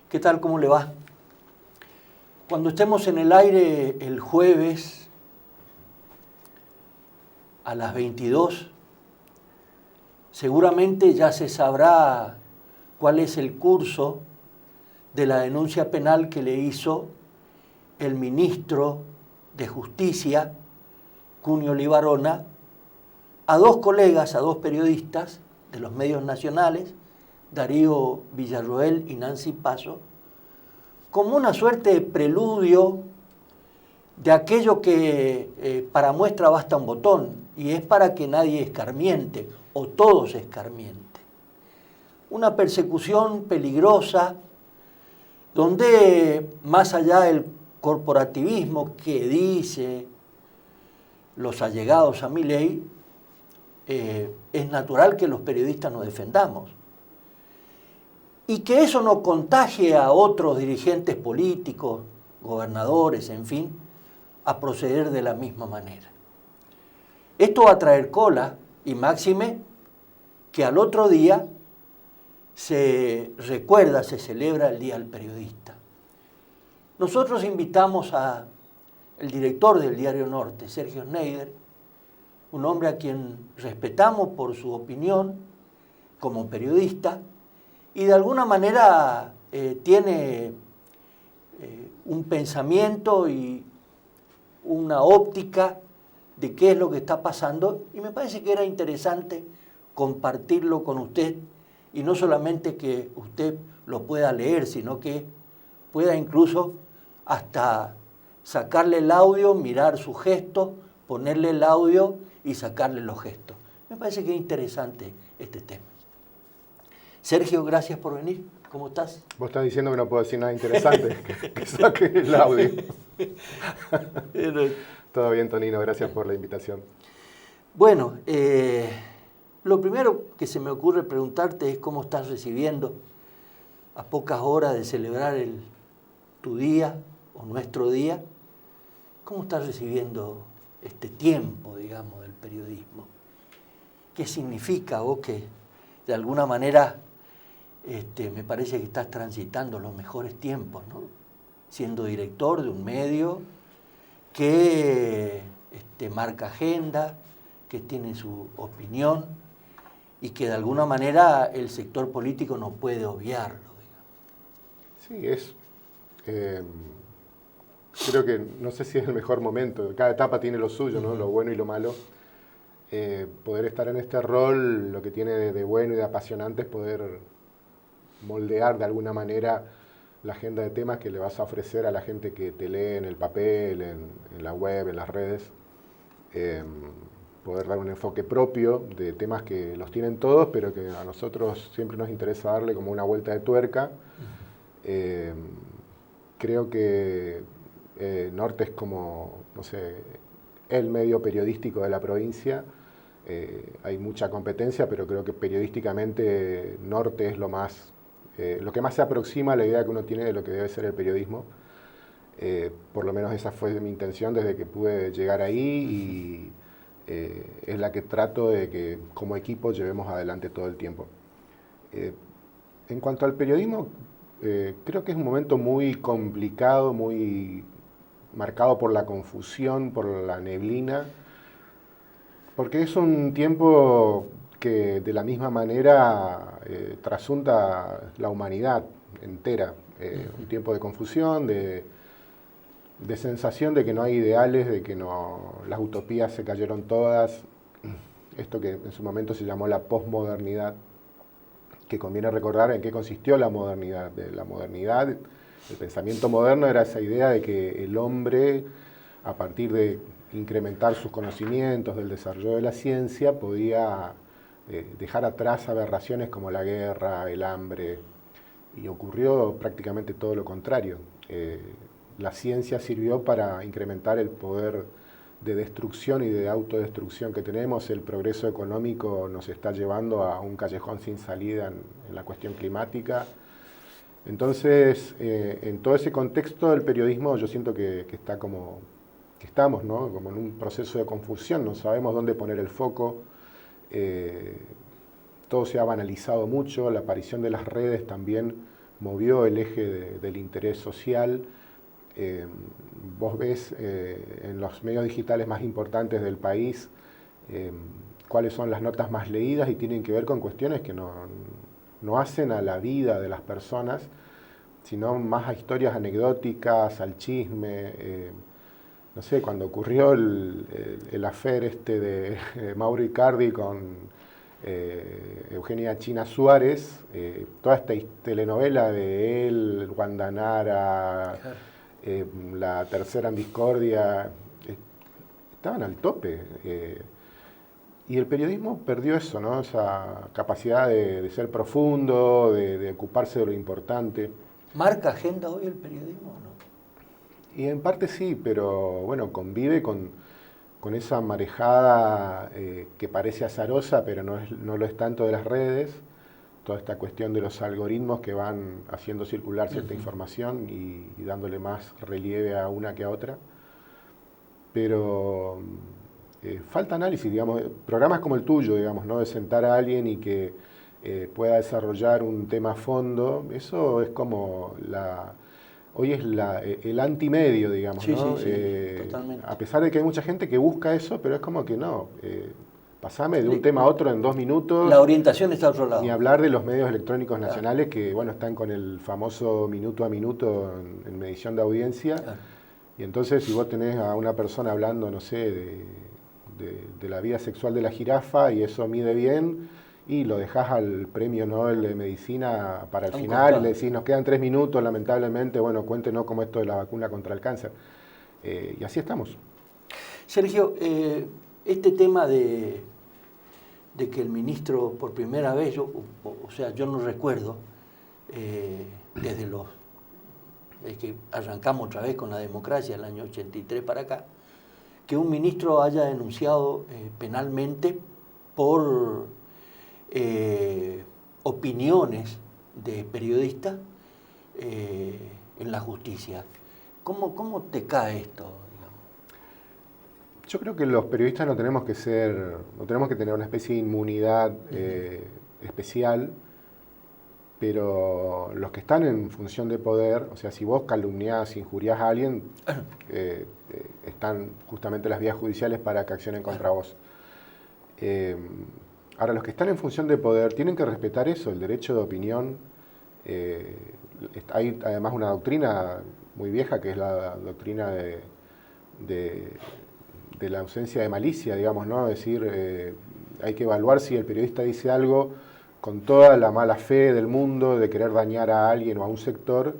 ¿Qué tal? ¿Cómo le va? Cuando estemos en el aire el jueves a las 22, seguramente ya se sabrá cuál es el curso de la denuncia penal que le hizo el ministro de Justicia, Cunio Libarona, a dos colegas, a dos periodistas de los medios nacionales, Darío Villarroel y Nancy Paso, como una suerte de preludio de aquello que para muestra basta un botón, y es para que nadie escarmiente, o todos escarmienten. Una persecución peligrosa, donde más allá del corporativismo que dice los allegados a Milei, es natural que los periodistas nos defendamos. Y que eso no contagie a otros dirigentes políticos, gobernadores, en fin, a proceder de la misma manera. Esto va a traer cola, y máxime que al otro día se recuerda, se celebra el Día del Periodista. Nosotros invitamos al director del Diario Norte, Sergio Schneider, un hombre a quien respetamos por su opinión como periodista, y de alguna manera tiene un pensamiento y una óptica de qué es lo que está pasando, y me parece que era interesante compartirlo con usted, y no solamente que usted lo pueda leer, sino que pueda incluso hasta sacarle el audio, mirar sus gestos, ponerle el audio y sacarle los gestos. Me parece que es interesante este tema. Sergio, gracias por venir. ¿Cómo estás? Vos estás diciendo que no puedo decir nada interesante, que saque el audio. Todo bien, Tonino, gracias por la invitación. Bueno, lo primero que se me ocurre preguntarte es cómo estás recibiendo, a pocas horas de celebrar tu día o nuestro día, cómo estás recibiendo este tiempo, digamos, del periodismo. ¿Qué significa vos que de alguna manera me parece que estás transitando los mejores tiempos, ¿no? Siendo director de un medio que marca agenda, que tiene su opinión y que de alguna manera el sector político no puede obviarlo, digamos. Sí, creo que no sé si es el mejor momento, cada etapa tiene lo suyo, ¿no? Lo bueno y lo malo. Poder estar en este rol, lo que tiene de bueno y de apasionante es poder moldear de alguna manera la agenda de temas que le vas a ofrecer a la gente que te lee en el papel, en la web, en las redes. Poder dar un enfoque propio de temas que los tienen todos, pero que a nosotros siempre nos interesa darle como una vuelta de tuerca. Creo que Norte es como, no sé, el medio periodístico de la provincia. Hay mucha competencia, pero creo que periodísticamente Norte es lo que más se aproxima a la idea que uno tiene de lo que debe ser el periodismo. Por lo menos esa fue mi intención desde que pude llegar ahí, y es la que trato de que como equipo llevemos adelante todo el tiempo. En cuanto al periodismo, creo que es un momento muy complicado, muy marcado por la confusión, por la neblina, porque es un tiempo que de la misma manera trasunta la humanidad entera. Un tiempo de confusión, de sensación de que no hay ideales, de que las utopías se cayeron todas. Esto que en su momento se llamó la posmodernidad, que conviene recordar en qué consistió la modernidad. El pensamiento moderno era esa idea de que el hombre, a partir de incrementar sus conocimientos, del desarrollo de la ciencia, podía dejar atrás aberraciones como la guerra, el hambre, y ocurrió prácticamente todo lo contrario. La ciencia sirvió para incrementar el poder de destrucción y de autodestrucción que tenemos. El progreso económico nos está llevando a un callejón sin salida en la cuestión climática. Entonces, en todo ese contexto, el periodismo yo siento que estamos, ¿no? Como en un proceso de confusión, no sabemos dónde poner el foco. Todo se ha banalizado mucho, la aparición de las redes también movió el eje del interés social. Vos ves en los medios digitales más importantes del país cuáles son las notas más leídas y tienen que ver con cuestiones que no hacen a la vida de las personas, sino más a historias anecdóticas, al chisme. No sé, cuando ocurrió el affair de Mauro Icardi con Eugenia China Suárez, toda esta telenovela de él, Guandanara, claro. La tercera en discordia, estaban al tope. Y el periodismo perdió eso, ¿no? Esa capacidad de ser profundo, de ocuparse de lo importante. ¿Marca agenda hoy el periodismo o no? Y en parte sí, pero bueno, convive con esa marejada que parece azarosa, pero no lo es tanto de las redes, toda esta cuestión de los algoritmos que van haciendo circular cierta información y dándole más relieve a una que a otra. Pero falta análisis, digamos, programas como el tuyo, digamos, ¿no? De sentar a alguien y que pueda desarrollar un tema a fondo, eso es como hoy es el antimedio, digamos, sí, ¿no? Sí, totalmente. A pesar de que hay mucha gente que busca eso, pero es como que no, pasame de un tema a otro en 2 minutos. La orientación está a otro lado. Ni hablar de los medios electrónicos nacionales que, bueno, están con el famoso minuto a minuto en medición de audiencia. Claro. Y entonces si vos tenés a una persona hablando, no sé, de la vida sexual de la jirafa y eso mide bien, y lo dejás al premio Nobel de Medicina para el final, y le decís, nos quedan 3 minutos, lamentablemente, bueno, cuéntenos cómo esto de la vacuna contra el cáncer. Y así estamos. Sergio, este tema de que el ministro, por primera vez, yo no recuerdo, desde que arrancamos otra vez con la democracia, el año 83 para acá, que un ministro haya denunciado penalmente por opiniones de periodistas en la justicia. ¿Cómo te cae esto? Digamos? Yo creo que los periodistas no tenemos que tener una especie de inmunidad especial, pero los que están en función de poder, o sea, si vos calumniás, injuriás a alguien, están justamente las vías judiciales para que accionen contra vos. Ahora, los que están en función de poder tienen que respetar eso, el derecho de opinión. Hay además una doctrina muy vieja, que es la doctrina de la ausencia de malicia, digamos, ¿no? Es decir, hay que evaluar si el periodista dice algo con toda la mala fe del mundo de querer dañar a alguien o a un sector,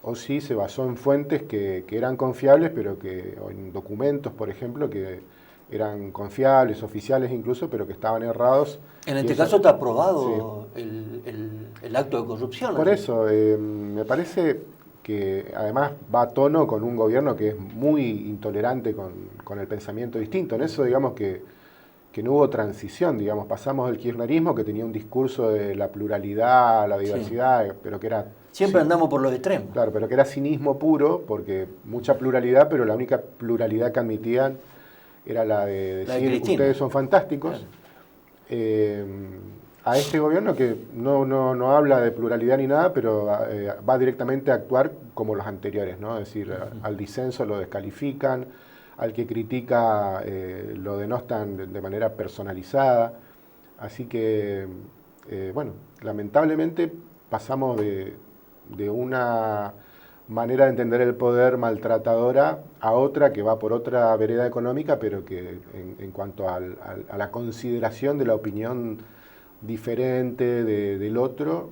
o si se basó en fuentes que eran confiables, pero o en documentos, por ejemplo, que eran confiables, oficiales incluso, pero que estaban errados. En este caso está aprobado el acto de corrupción. Por eso, me parece que además va a tono con un gobierno que es muy intolerante con el pensamiento distinto. En eso, digamos que no hubo transición, digamos, pasamos del kirchnerismo, que tenía un discurso de la pluralidad, la diversidad, pero que era... Siempre andamos por los extremos. Claro, pero que era cinismo puro, porque mucha pluralidad, pero la única pluralidad que admitían era la de decir, ustedes son fantásticos. Claro. A este gobierno que no habla de pluralidad ni nada, pero va directamente a actuar como los anteriores, ¿no? Es decir, al disenso lo descalifican, al que critica lo denostan de manera personalizada. Así que, bueno, lamentablemente pasamos de una manera de entender el poder maltratadora a otra que va por otra vereda económica, pero que en cuanto a la consideración de la opinión diferente del otro,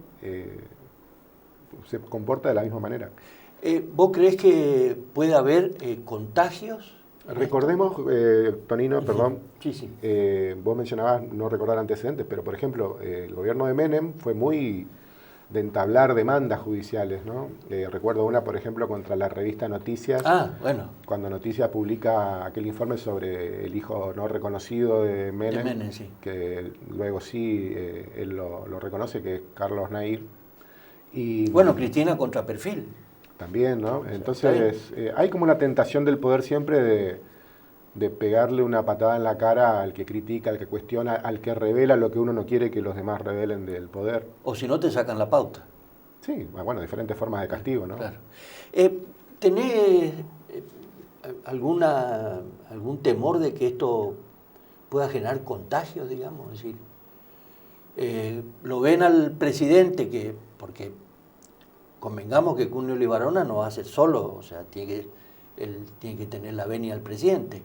se comporta de la misma manera. ¿Vos creés que puede haber contagios? Recordemos, Tonino, perdón, sí. Vos mencionabas no recordar antecedentes, pero por ejemplo, el gobierno de Menem fue muy de entablar demandas judiciales, ¿no? Recuerdo una, por ejemplo, contra la revista Noticias, cuando Noticias publica aquel informe sobre el hijo no reconocido de Menem, sí. Que luego sí él lo reconoce, que es Carlos Nair. Y, Cristina contra perfil. También, ¿no? Entonces, hay como una tentación del poder siempre de pegarle una patada en la cara al que critica, al que cuestiona, al que revela lo que uno no quiere que los demás revelen del poder. O si no, te sacan la pauta. Sí, bueno, diferentes formas de castigo, ¿no? Claro. ¿Tenés algún temor de que esto pueda generar contagios, digamos? Es decir, lo ven al presidente porque convengamos que Cunio Libarona no va a ser solo, o sea, él tiene que tener la venia al presidente.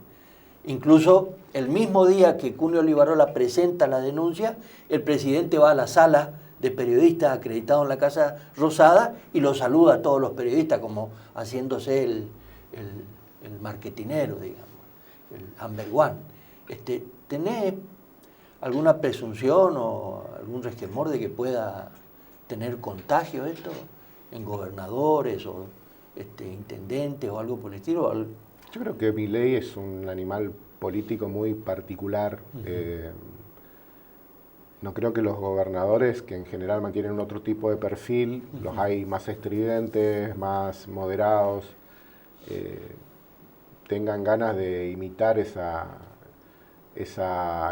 Incluso el mismo día que Cunio Libarona presenta la denuncia, el presidente va a la sala de periodistas acreditados en la Casa Rosada y lo saluda a todos los periodistas como haciéndose el marketinero, digamos, el number one. ¿Tenés alguna presunción o algún resquemor de que pueda tener contagio esto en gobernadores o intendentes o algo por el estilo? Yo creo que Milei es un animal político muy particular. No creo que los gobernadores, que en general mantienen otro tipo de perfil, los hay más estridentes, más moderados, tengan ganas de imitar esa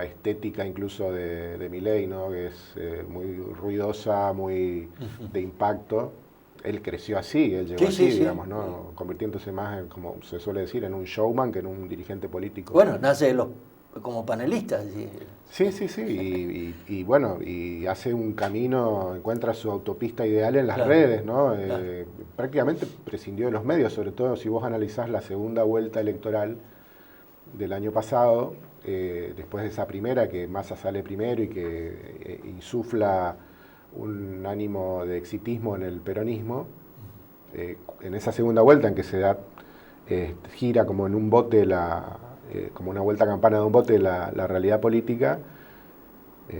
estética incluso de Milei, ¿no? Que es muy ruidosa, muy de impacto. Él creció así, él llegó así, digamos, ¿no? Convirtiéndose más, como se suele decir, en un showman que en un dirigente político. Bueno, nace como panelista. Sí, y bueno, y hace un camino, encuentra su autopista ideal en las redes, ¿no? Prácticamente prescindió de los medios, sobre todo si vos analizás la segunda vuelta electoral del año pasado, después de esa primera, que Massa sale primero y que insufla un ánimo de exitismo en el peronismo, en esa segunda vuelta en que se da, gira como en un bote, como una vuelta a campana de un bote la realidad política,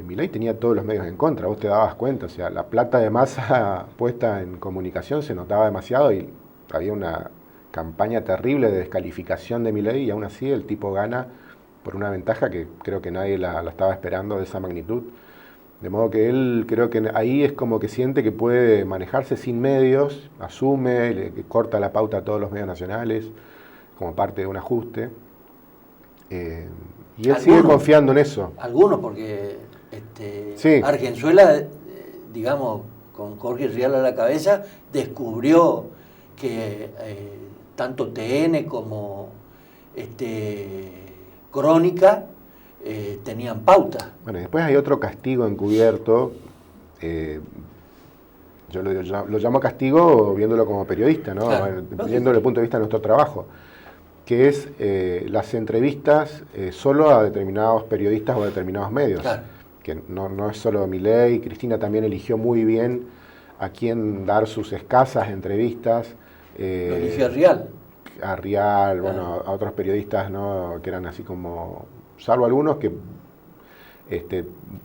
Milei tenía todos los medios en contra, vos te dabas cuenta, o sea, la plata de Massa puesta en comunicación se notaba demasiado y había una campaña terrible de descalificación de Milei y aún así el tipo gana por una ventaja que creo que nadie la estaba esperando de esa magnitud. De modo que él creo que ahí es como que siente que puede manejarse sin medios, asume, corta la pauta a todos los medios nacionales como parte de un ajuste. Y él sigue confiando en eso. Algunos, porque Argenzuela, digamos, con Jorge Rial a la cabeza, descubrió que tanto TN como Crónica tenían pauta. Bueno, y después hay otro castigo encubierto. Yo lo llamo castigo viéndolo como periodista, ¿no? Claro, viéndolo desde el punto de vista de nuestro trabajo, que es las entrevistas solo a determinados periodistas o a determinados medios. Claro. Que no es solo Milei, Cristina también eligió muy bien a quién dar sus escasas entrevistas. Lo eligió a Rial. A Rial, bueno, a otros periodistas, ¿no? Que eran así como, salvo algunos que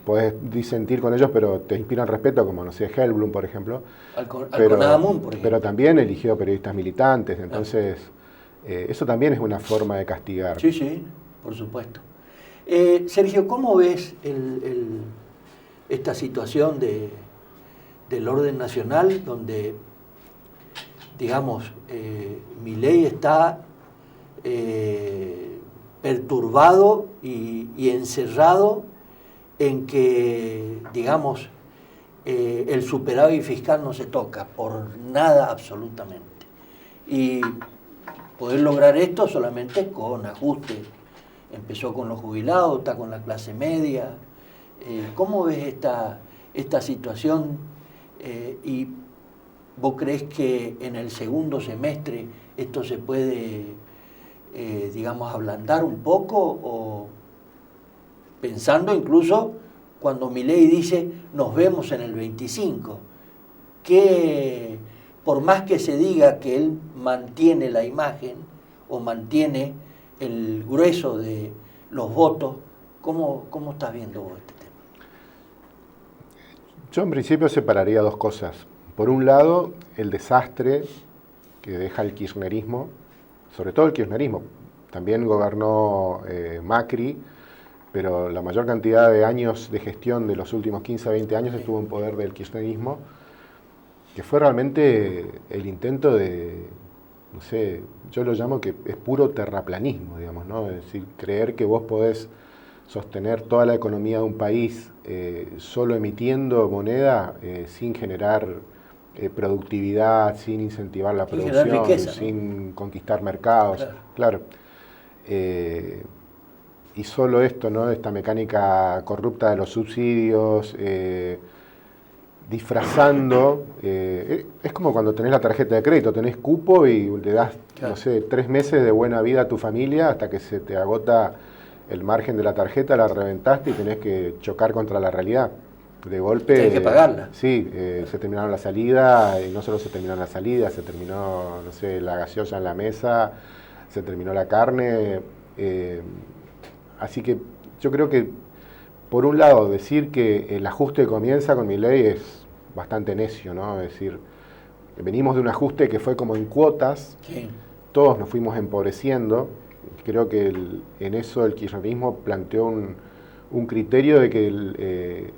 podés disentir con ellos, pero te inspiran respeto, como, no sé, Hellblum, por ejemplo. Alconadamun, por ejemplo. Pero también eligió periodistas militantes, entonces eso también es una forma de castigar. Sí, por supuesto. Sergio, ¿cómo ves esta situación del orden nacional donde, digamos, Milei está perturbado y encerrado en que, digamos, el superávit fiscal no se toca por nada absolutamente? Y poder lograr esto solamente con ajustes. Empezó con los jubilados, está con la clase media. ¿Cómo ves esta situación? ¿Y vos crees que en el segundo semestre esto se puede, digamos, ablandar un poco? O pensando incluso cuando Milei dice nos vemos en el 25, que por más que se diga que él mantiene la imagen o mantiene el grueso de los votos, ¿cómo estás viendo vos este tema? Yo en principio separaría dos cosas. Por un lado, el desastre que deja el kirchnerismo, sobre todo el kirchnerismo. También gobernó Macri, pero la mayor cantidad de años de gestión de los últimos 15 a 20 años estuvo en poder del kirchnerismo, que fue realmente el intento de, no sé, yo lo llamo que es puro terraplanismo, digamos, ¿no? Es decir, creer que vos podés sostener toda la economía de un país solo emitiendo moneda sin generar productividad, sin incentivar la Sin generar producción, riqueza, sin conquistar mercados. Claro. Y solo esto, ¿no? Esta mecánica corrupta de los subsidios, disfrazando, es como cuando tenés la tarjeta de crédito, tenés cupo y le das, no sé, 3 meses de buena vida a tu familia hasta que se te agota el margen de la tarjeta, la reventaste y tenés que chocar contra la realidad. De golpe... Tenés que pagarla. Sí, se terminaron la salida, y no solo se terminó la salida, se terminó, no sé, la gaseosa en la mesa, se terminó la carne. Así que yo creo que, por un lado, decir que el ajuste comienza con Milei es bastante necio, ¿no? Es decir, venimos de un ajuste que fue como en cuotas, sí. Todos nos fuimos empobreciendo. Creo que en eso el kirchnerismo planteó un criterio de que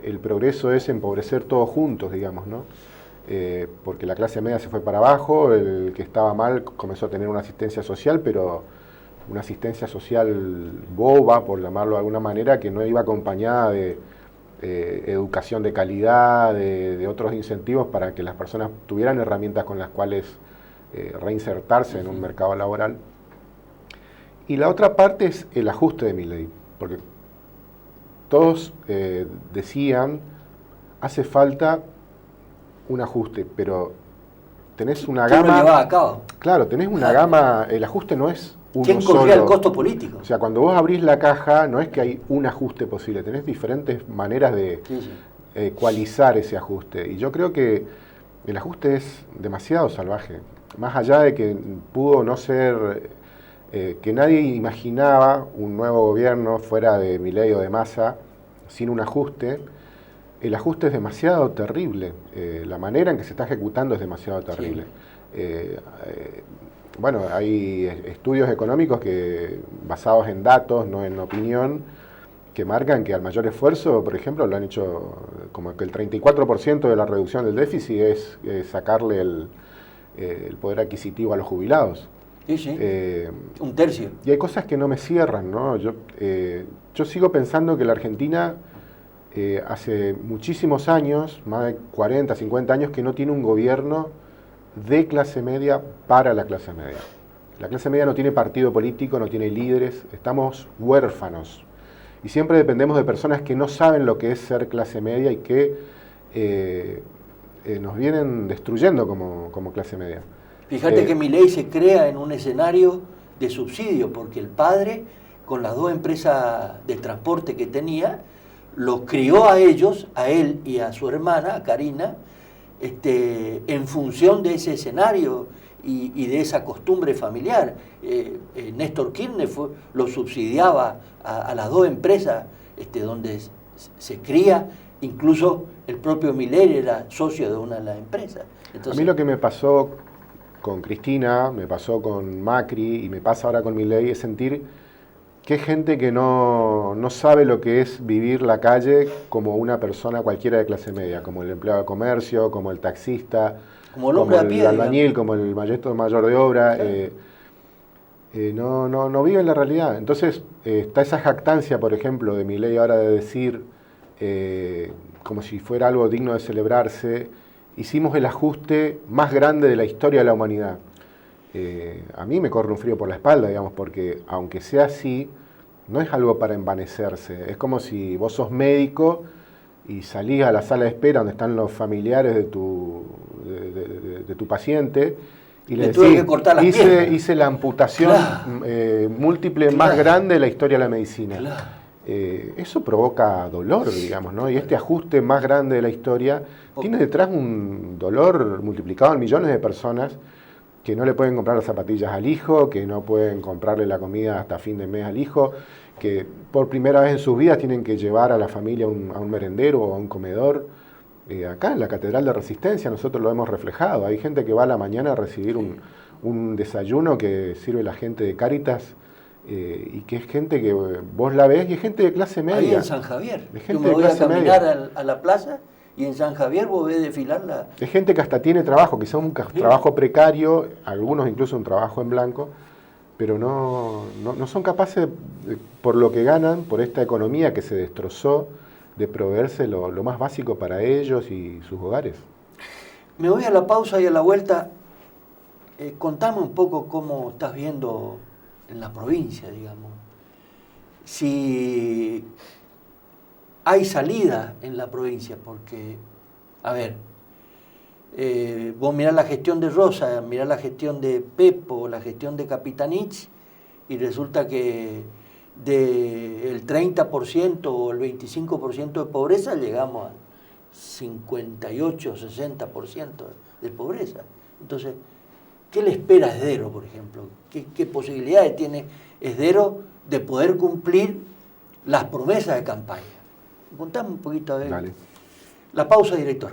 el progreso es empobrecer todos juntos, digamos, ¿no? Porque la clase media se fue para abajo, el que estaba mal comenzó a tener una asistencia social, pero una asistencia social boba, por llamarlo de alguna manera, que no iba acompañada de educación de calidad, de otros incentivos para que las personas tuvieran herramientas con las cuales reinsertarse en un mercado laboral. Y la otra parte es el ajuste de Milei, porque todos decían, hace falta un ajuste, pero tenés una gama... ¿Quién lo llevaba a cabo? Claro, tenés una gama, el ajuste no es uno ¿Quién solo. corría el costo político? O sea, cuando vos abrís la caja, no es que hay un ajuste posible, tenés diferentes maneras de ecualizar ese ajuste. Y yo creo que el ajuste es demasiado salvaje. Más allá de que pudo no ser, que nadie imaginaba un nuevo gobierno fuera de Milei o de Massa sin un ajuste, el ajuste es demasiado terrible. La manera en que se está ejecutando es demasiado terrible. Sí. Bueno, hay estudios económicos que, basados en datos, no en opinión, que marcan que al mayor esfuerzo, por ejemplo, lo han hecho como que el 34% de la reducción del déficit es sacarle el poder adquisitivo a los jubilados. Sí, sí. Un tercio. Y hay cosas que no me cierran, ¿no? Yo sigo pensando que la Argentina hace muchísimos años, más de 40, 50 años, que no tiene un gobierno de clase media para la clase media. La clase media no tiene partido político, no tiene líderes, estamos huérfanos. Y siempre dependemos de personas que no saben lo que es ser clase media y que nos vienen destruyendo como clase media. Fíjate que Milei se crea en un escenario de subsidio, porque el padre, con las 2 empresas de transporte que tenía, los crió a ellos, a él y a su hermana, a Karina, en función de ese escenario y de esa costumbre familiar. Néstor Kirchner lo subsidiaba a las 2 empresas donde se cría, incluso el propio Milei era socio de una de las empresas. Entonces, a mí lo que me pasó con Cristina, me pasó con Macri y me pasa ahora con Milei es sentir que hay gente que no sabe lo que es vivir la calle como una persona cualquiera de clase media, como el empleado de comercio, como el taxista, como el hombre a pie, albañil, como el maestro mayor de obra. Claro. No viven la realidad. Entonces está esa jactancia, por ejemplo, de Milei ahora de decir, como si fuera algo digno de celebrarse, hicimos el ajuste más grande de la historia de la humanidad. A mí me corre un frío por la espalda, digamos, porque aunque sea así, no es algo para envanecerse. Es como si vos sos médico y salís a la sala de espera donde están los familiares de tu paciente y le decís, hice la amputación múltiple más grande de la historia de la medicina. Claro. Eso provoca dolor, digamos, ¿no? Y este ajuste más grande de la historia tiene detrás un dolor multiplicado en millones de personas que no le pueden comprar las zapatillas al hijo, que no pueden comprarle la comida hasta fin de mes al hijo, que por primera vez en sus vidas tienen que llevar a la familia a un merendero o a un comedor. Acá en la Catedral de Resistencia nosotros lo hemos reflejado. Hay gente que va a la mañana a recibir un desayuno que sirve la gente de Cáritas, y que es gente que vos la ves y es gente de clase media. Ahí en San Javier. Yo me voy a caminar a la plaza y en San Javier vos ves desfilar la... Es gente que hasta tiene trabajo, quizá un trabajo precario, algunos incluso un trabajo en blanco, pero no son capaces, por lo que ganan, por esta economía que se destrozó, de proveerse lo más básico para ellos y sus hogares. Me voy a la pausa y a la vuelta. Contame un poco cómo estás viendo en la provincia, digamos. Si hay salida en la provincia, porque, a ver, vos mirás la gestión de Rosa, mirás la gestión de Pepo, la gestión de Capitanich, y resulta que del 30% o el 25% de pobreza llegamos al 58, 60% de pobreza. Entonces, ¿qué le espera a Esdero, por ejemplo? ¿Qué posibilidades tiene Esdero de poder cumplir las promesas de campaña? Contame un poquito a ver. Dale. La pausa, director.